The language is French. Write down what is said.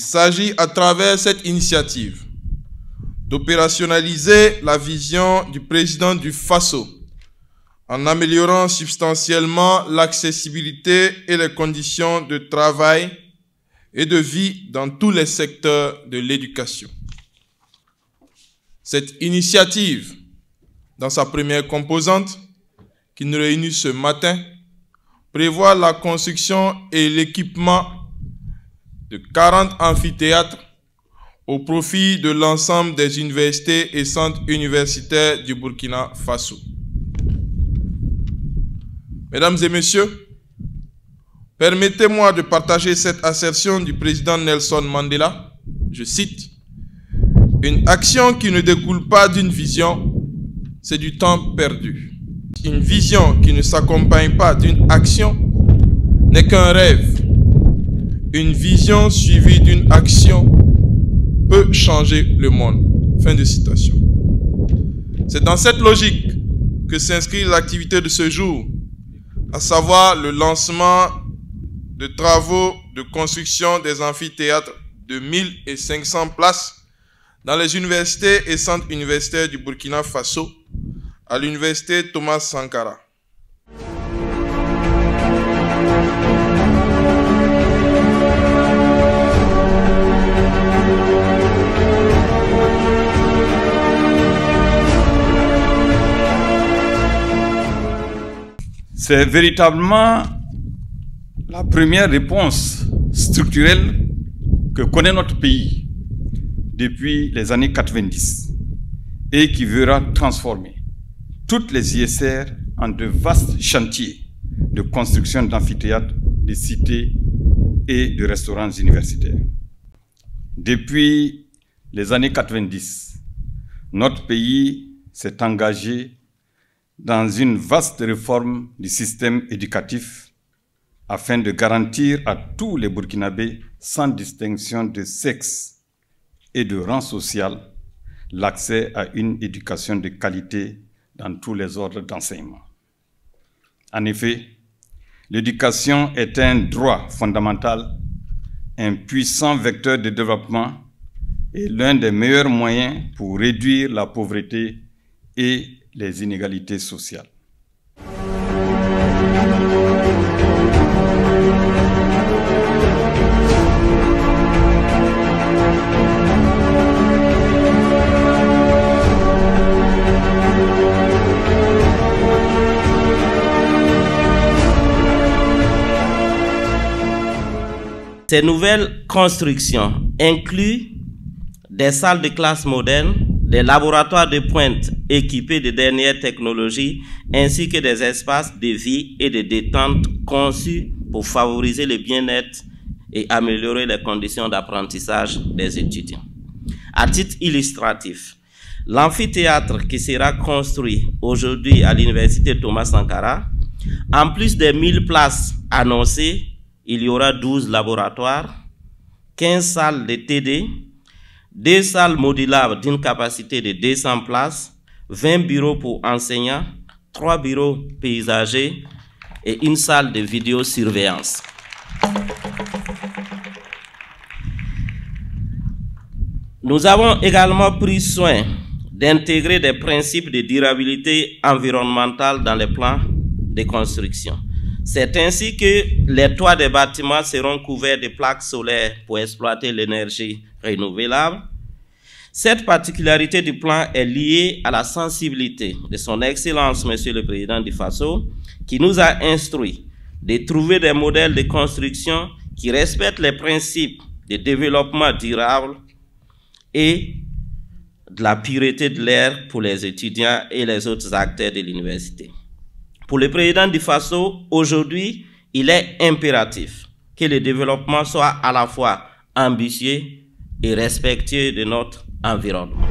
s'agit à travers cette initiative d'opérationnaliser la vision du président du FASO en améliorant substantiellement l'accessibilité et les conditions de travail et de vie dans tous les secteurs de l'éducation. Cette initiative, dans sa première composante, qui nous réunit ce matin, prévoit la construction et l'équipement de 40 amphithéâtres au profit de l'ensemble des universités et centres universitaires du Burkina Faso. Mesdames et messieurs, permettez-moi de partager cette assertion du président Nelson Mandela. Je cite, « Une action qui ne découle pas d'une vision, c'est du temps perdu. Une vision qui ne s'accompagne pas d'une action n'est qu'un rêve. Une vision suivie d'une action peut changer le monde. » Fin de citation. C'est dans cette logique que s'inscrit l'activité de ce jour, à savoir le lancement de travaux de construction des amphithéâtres de 1500 places dans les universités et centres universitaires du Burkina Faso, à l'université Thomas Sankara. C'est véritablement la première réponse structurelle que connaît notre pays depuis les années 90 et qui verra transformer toutes les ISR en de vastes chantiers de construction d'amphithéâtres, de cités et de restaurants universitaires. Depuis les années 90, notre pays s'est engagé dans une vaste réforme du système éducatif afin de garantir à tous les Burkinabés, sans distinction de sexe et de rang social, l'accès à une éducation de qualité dans tous les ordres d'enseignement. En effet, l'éducation est un droit fondamental, un puissant vecteur de développement et l'un des meilleurs moyens pour réduire la pauvreté et les inégalités sociales. Ces nouvelles constructions incluent des salles de classe modernes, des laboratoires de pointe équipés de dernières technologies, ainsi que des espaces de vie et de détente conçus pour favoriser le bien-être et améliorer les conditions d'apprentissage des étudiants. À titre illustratif, l'amphithéâtre qui sera construit aujourd'hui à l'université Thomas Sankara, en plus des 1000 places annoncées, il y aura 12 laboratoires, 15 salles de TD, 2 salles modulables d'une capacité de 200 places, 20 bureaux pour enseignants, 3 bureaux paysagers et une salle de vidéosurveillance. Nous avons également pris soin d'intégrer des principes de durabilité environnementale dans les plans de construction. C'est ainsi que les toits des bâtiments seront couverts de plaques solaires pour exploiter l'énergie renouvelable. Cette particularité du plan est liée à la sensibilité de son Excellence, Monsieur le Président du FASO, qui nous a instruit de trouver des modèles de construction qui respectent les principes de développement durable et de la pureté de l'air pour les étudiants et les autres acteurs de l'université. Pour le président du FASO, aujourd'hui, il est impératif que le développement soit à la fois ambitieux et respectueux de notre environnement.